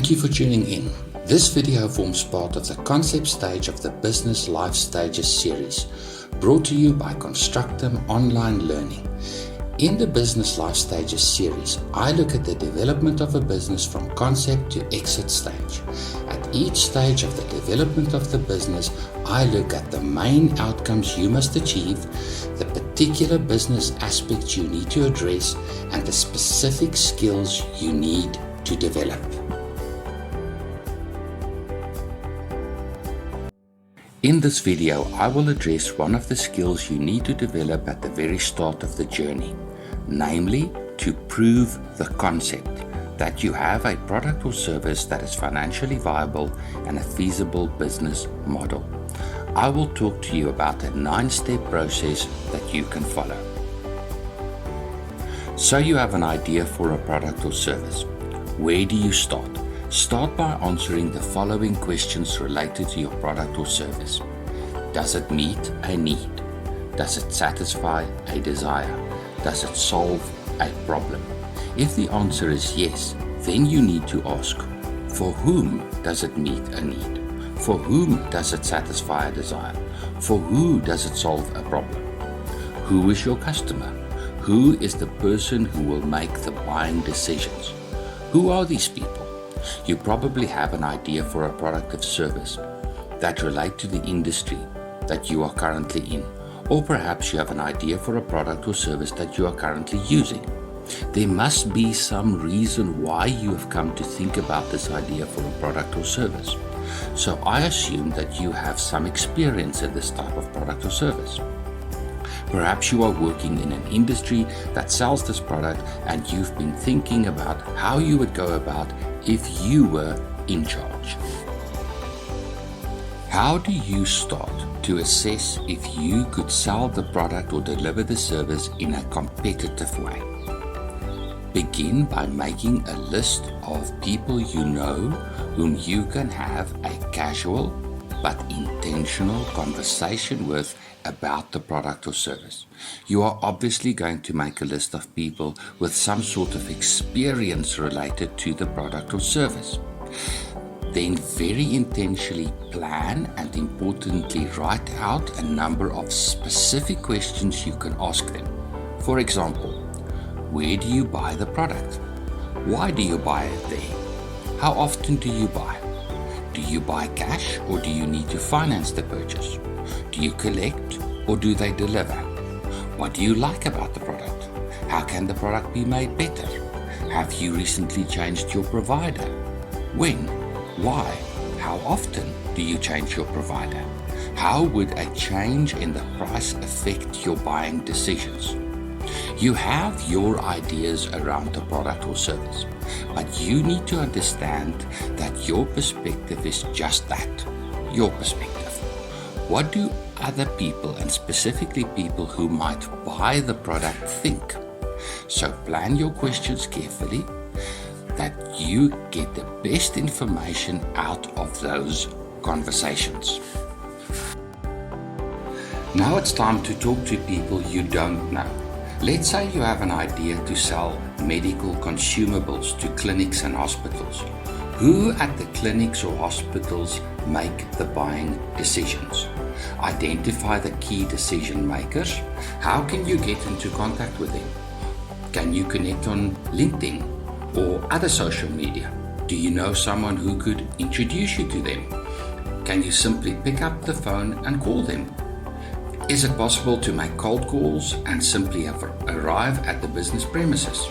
Thank you for tuning in. This video forms part of the concept stage of the Business Life Stages series, brought to you by Constructum Online Learning. In the Business Life Stages series, I look at the development of a business from concept to exit stage. At each stage of the development of the business, I look at the main outcomes you must achieve, the particular business aspects you need to address, and the specific skills you need to develop. In this video, I will address one of the skills you need to develop at the very start of the journey, namely to prove the concept that you have a product or service that is financially viable and a feasible business model. I will talk to you about a 9-step process that you can follow. So you have an idea for a product or service. Where do you start? Start by answering the following questions related to your product or service. Does it meet a need? Does it satisfy a desire? Does it solve a problem? If the answer is yes, then you need to ask, for whom does it meet a need? For whom does it satisfy a desire? For who does it solve a problem? Who is your customer? Who is the person who will make the buying decisions? Who are these people? You probably have an idea for a product or service that relate to the industry that you are currently in, or perhaps you have an idea for a product or service that you are currently using. There must be some reason why you have come to think about this idea for a product or service. So I assume that you have some experience in this type of product or service. Perhaps you are working in an industry that sells this product and you've been thinking about how you would go about if you were in charge. How do you start to assess if you could sell the product or deliver the service in a competitive way? Begin by making a list of people you know whom you can have a casual but intentional conversation with about the product or service. You are obviously going to make a list of people with some sort of experience related to the product or service. Then very intentionally plan and importantly write out a number of specific questions you can ask them. For example, where do you buy the product? Why do you buy it there? How often do you buy? Do you buy cash or do you need to finance the purchase? Do you collect or do they deliver? What do you like about the product? How can the product be made better? Have you recently changed your provider? When? Why? How often do you change your provider? How would a change in the price affect your buying decisions? You have your ideas around the product or service, but you need to understand that your perspective is just that, your perspective. What do other people, and specifically people who might buy the product, think? So plan your questions carefully that you get the best information out of those conversations. Now it's time to talk to people you don't know. Let's say you have an idea to sell medical consumables to clinics and hospitals. Who at the clinics or hospitals make the buying decisions? Identify the key decision makers. How can you get into contact with them? Can you connect on LinkedIn or other social media? Do you know someone who could introduce you to them? Can you simply pick up the phone and call them? Is it possible to make cold calls and simply arrive at the business premises?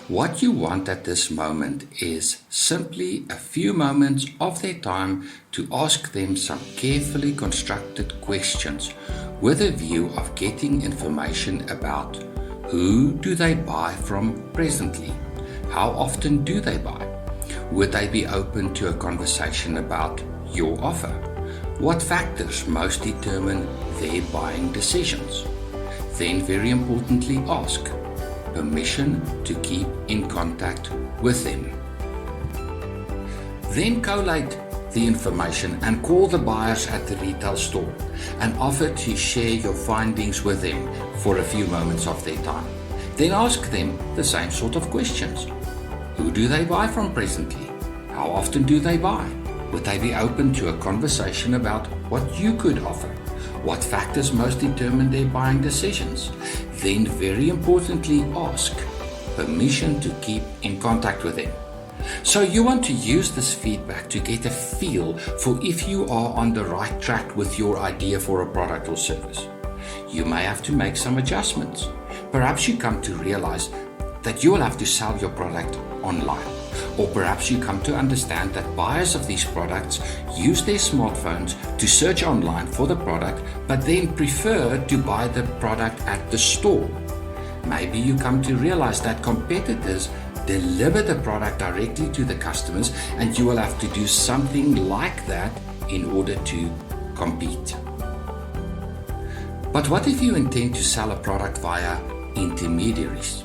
What you want at this moment is simply a few moments of their time to ask them some carefully constructed questions with a view of getting information about who do they buy from presently? How often do they buy? Would they be open to a conversation about your offer? What factors most determine their buying decisions? Then very importantly ask permission to keep in contact with them. Then collate the information and call the buyers at the retail store and offer to share your findings with them for a few moments of their time. Then ask them the same sort of questions. Who do they buy from presently? How often do they buy? Would they be open to a conversation about what you could offer? What factors most determine their buying decisions? Then, very importantly, ask permission to keep in contact with them. So you want to use this feedback to get a feel for if you are on the right track with your idea for a product or service. You may have to make some adjustments. Perhaps you come to realize that you will have to sell your product online. Or perhaps you come to understand that buyers of these products use their smartphones to search online for the product, but then prefer to buy the product at the store. Maybe you come to realize that competitors deliver the product directly to the customers, and you will have to do something like that in order to compete. But what if you intend to sell a product via intermediaries?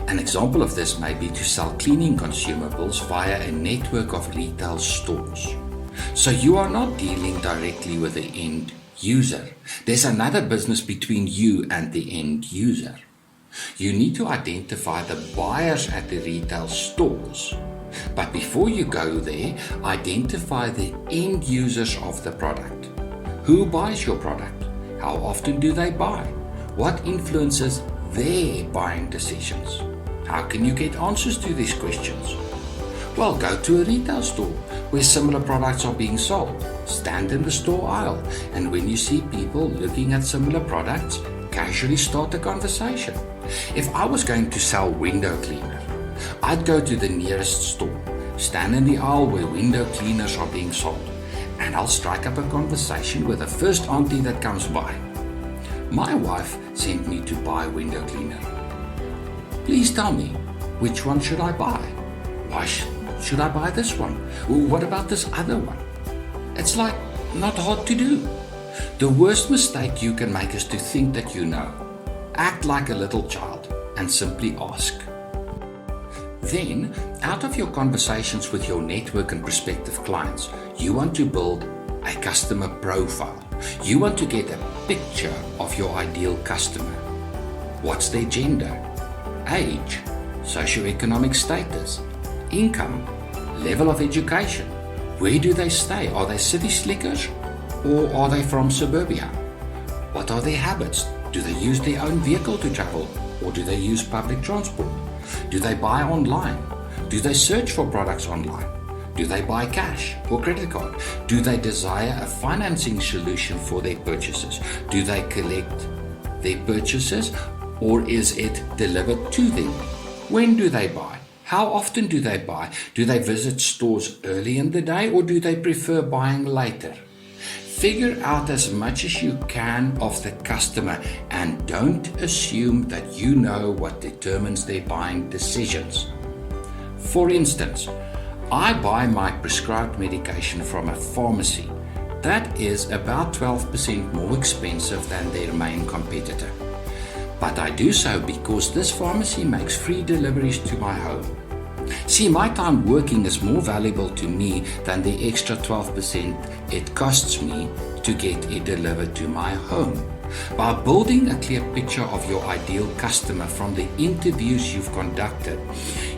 An example of this may be to sell cleaning consumables via a network of retail stores. So you are not dealing directly with the end user. There's another business between you and the end user. You need to identify the buyers at the retail stores. But before you go there, identify the end users of the product. Who buys your product? How often do they buy? What influences their buying decisions? How can you get answers to these questions? Well, go to a retail store where similar products are being sold. Stand in the store aisle, and when you see people looking at similar products, casually start a conversation. If I was going to sell window cleaner, I'd go to the nearest store, stand in the aisle where window cleaners are being sold, and I'll strike up a conversation with the first auntie that comes by. My wife sent me to buy window cleaner. Please tell me, which one should I buy? Why should I buy this one? What about this other one? It's like not hard to do. The worst mistake you can make is to think that you know. Act like a little child and simply ask. Then, out of your conversations with your network and prospective clients, you want to build a customer profile. You want to get a picture of your ideal customer. What's their gender, age, socioeconomic status, income, level of education? Where do they stay? Are they city slickers or are they from suburbia? What are their habits? Do they use their own vehicle to travel or do they use public transport? Do they buy online? Do they search for products online? Do they buy cash or credit card? Do they desire a financing solution for their purchases? Do they collect their purchases or is it delivered to them? When do they buy? How often do they buy? Do they visit stores early in the day or do they prefer buying later? Figure out as much as you can of the customer and don't assume that you know what determines their buying decisions. For instance, I buy my prescribed medication from a pharmacy that is about 12% more expensive than their main competitor. But I do so because this pharmacy makes free deliveries to my home. See, my time working is more valuable to me than the extra 12% it costs me to get it delivered to my home. By building a clear picture of your ideal customer from the interviews you've conducted,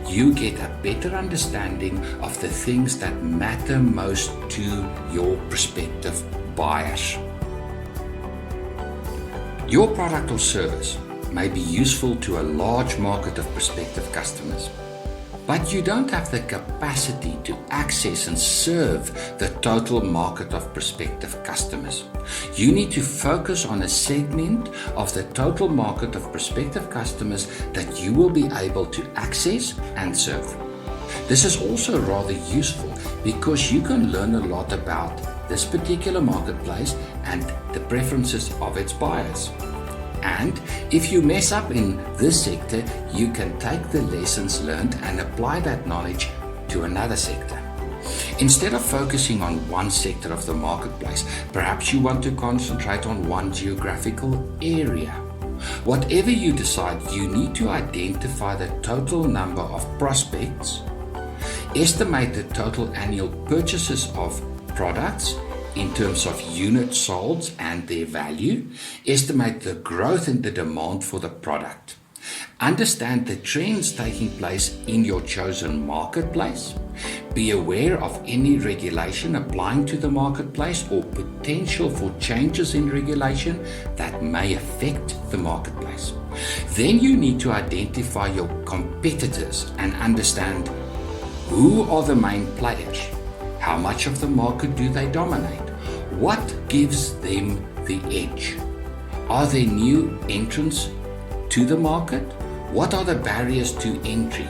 you get a better understanding of the things that matter most to your prospective buyers. Your product or service may be useful to a large market of prospective customers, but you don't have the capacity to access and serve the total market of prospective customers. You need to focus on a segment of the total market of prospective customers that you will be able to access and serve. This is also rather useful because you can learn a lot about this particular marketplace and the preferences of its buyers. And if you mess up in this sector, you can take the lessons learned and apply that knowledge to another sector. Instead of focusing on one sector of the marketplace, perhaps you want to concentrate on one geographical area. Whatever you decide, you need to identify the total number of prospects, estimate the total annual purchases of products in terms of units sold and their value, estimate the growth in the demand for the product, understand the trends taking place in your chosen marketplace, Be aware of any regulation applying to the marketplace or potential for changes in regulation that may affect the marketplace. Then you need to identify your competitors and understand who are the main players, how much of the market do they dominate, what gives them the edge, are there new entrants to the market, what are the barriers to entry,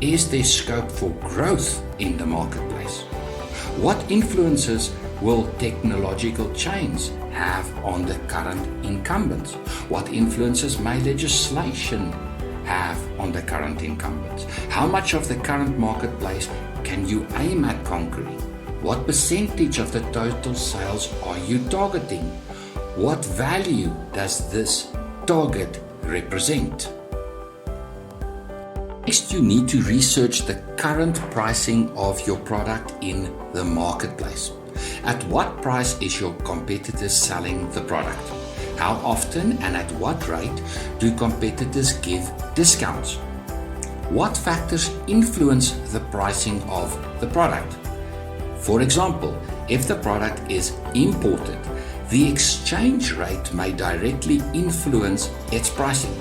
is there scope for growth in the marketplace, what influences will technological change have on the current incumbents, what influences may legislation have on the current incumbents, how much of the current marketplace can you aim at conquering, what percentage of the total sales are you targeting, what value does this target represent. Next, you need to research the current pricing of your product in the marketplace. At what price is your competitors selling the product? How often and at what rate do competitors give discounts? What factors influence the pricing of the product? For example, if the product is imported, the exchange rate may directly influence its pricing.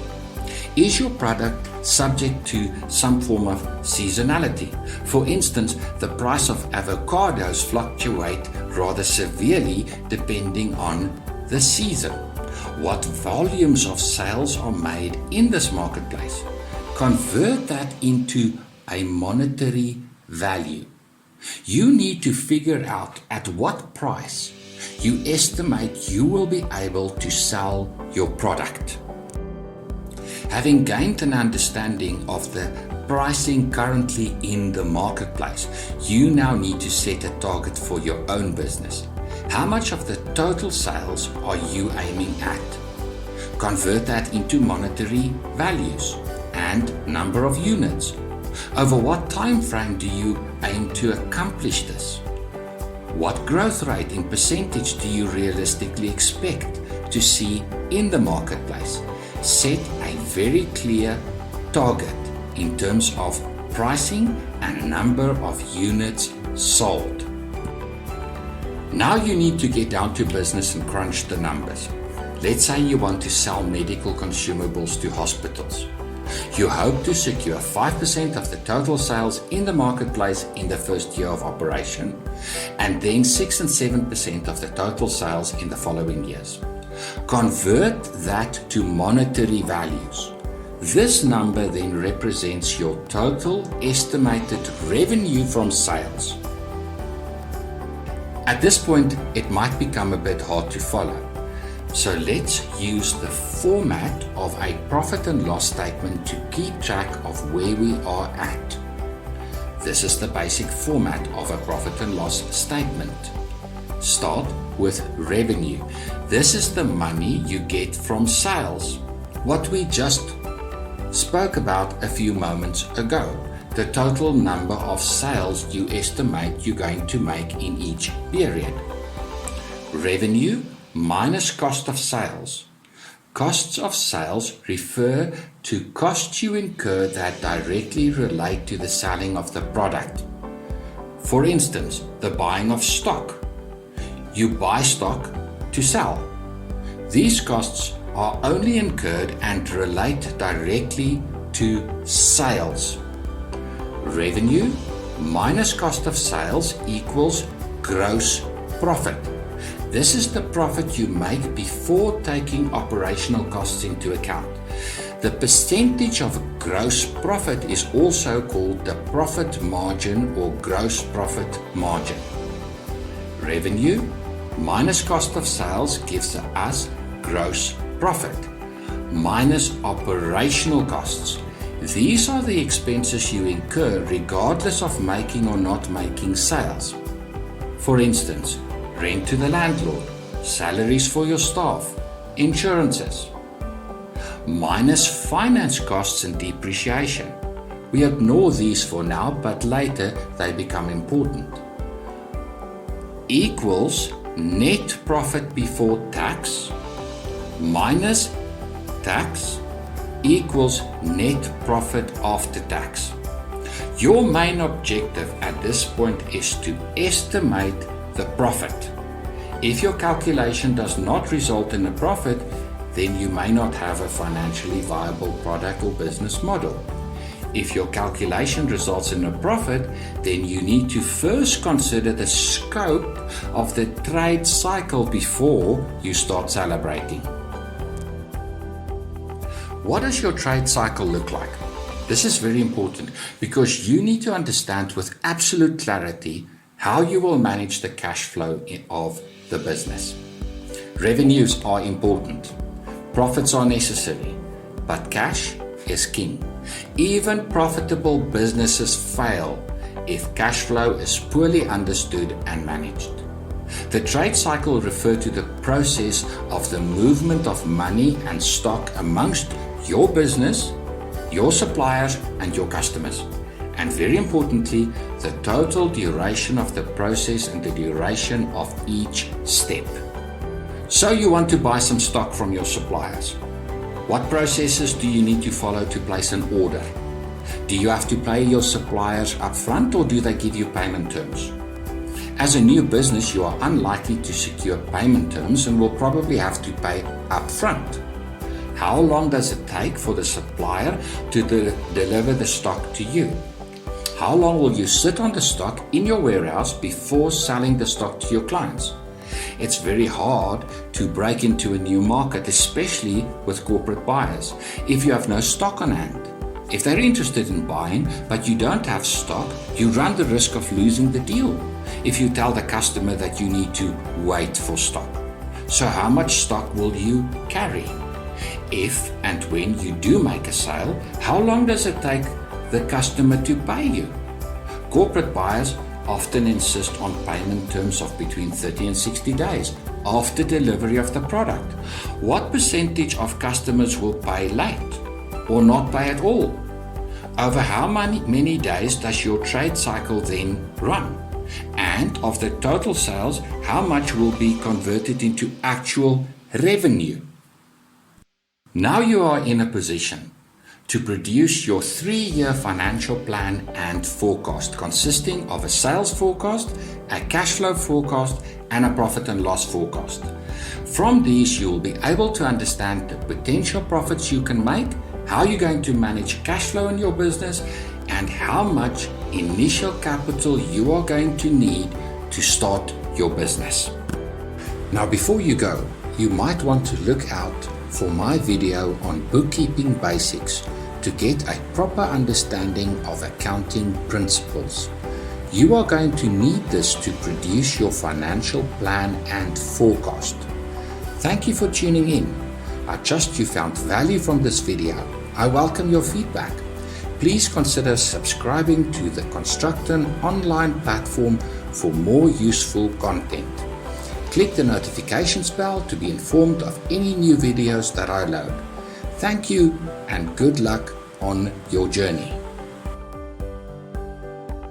Is your product subject to some form of seasonality? For instance, the price of avocados fluctuate rather severely depending on the season. What volumes of sales are made in this marketplace? Convert that into a monetary value. You need to figure out at what price you estimate you will be able to sell your product. Having gained an understanding of the pricing currently in the marketplace, you now need to set a target for your own business. How much of the total sales are you aiming at? Convert that into monetary values and number of units. Over what time frame do you aim to accomplish this? What growth rate in percentage do you realistically expect to see in the marketplace? Set a very clear target in terms of pricing and number of units sold. Now you need to get down to business and crunch the numbers. Let's say you want to sell medical consumables to hospitals. You hope to secure 5% of the total sales in the marketplace in the first year of operation, and then 6 and 7% of the total sales in the following years. Convert that to monetary values. This number then represents your total estimated revenue from sales. At this point, it might become a bit hard to follow. So let's use the format of a profit and loss statement to keep track of where we are at. This is the basic format of a profit and loss statement. Start with revenue. This is the money you get from sales. What we just spoke about a few moments ago. The total number of sales you estimate you're going to make in each period. Revenue minus cost of sales. Costs of sales refer to costs you incur that directly relate to the selling of the product. For instance, the buying of stock. You buy stock to sell. These costs are only incurred and relate directly to sales. Revenue minus cost of sales equals gross profit. This is the profit you make before taking operational costs into account. The percentage of gross profit is also called the profit margin or gross profit margin. Revenue minus cost of sales gives us gross profit minus operational costs. These are the expenses you incur regardless of making or not making sales. For instance, rent to the landlord, salaries for your staff, insurances. Minus finance costs and depreciation. We ignore these for now, but later they become important. Equals net profit before tax minus tax equals net profit after tax. Your main objective at this point is to estimate the profit. If your calculation does not result in a profit, then you may not have a financially viable product or business model. If your calculation results in a profit, then you need to first consider the scope of the trade cycle before you start celebrating. What does your trade cycle look like? This is very important because you need to understand with absolute clarity how you will manage the cash flow of the business. Revenues are important, profits are necessary, but cash is king. Even profitable businesses fail if cash flow is poorly understood and managed. The trade cycle refers to the process of the movement of money and stock amongst your business, your suppliers, and your customers. And very importantly, the total duration of the process and the duration of each step. So you want to buy some stock from your suppliers. What processes do you need to follow to place an order? Do you have to pay your suppliers up front or do they give you payment terms? As a new business, you are unlikely to secure payment terms and will probably have to pay up front. How long does it take for the supplier to deliver the stock to you? How long will you sit on the stock in your warehouse before selling the stock to your clients? It's very hard to break into a new market, especially with corporate buyers, if you have no stock on hand. If they're interested in buying, but you don't have stock, you run the risk of losing the deal if you tell the customer that you need to wait for stock. So how much stock will you carry? If and when you do make a sale, how long does it take the customer to pay you? Corporate buyers often insist on payment terms of between 30 and 60 days after delivery of the product. What percentage of customers will pay late or not pay at all? Over how many days does your trade cycle then run? And of the total sales, how much will be converted into actual revenue? Now you are in a position to produce your 3-year financial plan and forecast consisting of a sales forecast, a cash flow forecast, and a profit and loss forecast. From these, you will be able to understand the potential profits you can make, how you're going to manage cash flow in your business, and how much initial capital you are going to need to start your business. Now, before you go, you might want to look out for my video on bookkeeping basics to get a proper understanding of accounting principles. You are going to need this to produce your financial plan and forecast. Thank you for tuning in. I trust you found value from this video. I welcome your feedback. Please consider subscribing to the Constructum Online platform for more useful content. Click the notifications bell to be informed of any new videos that I load. Thank you and good luck on your journey.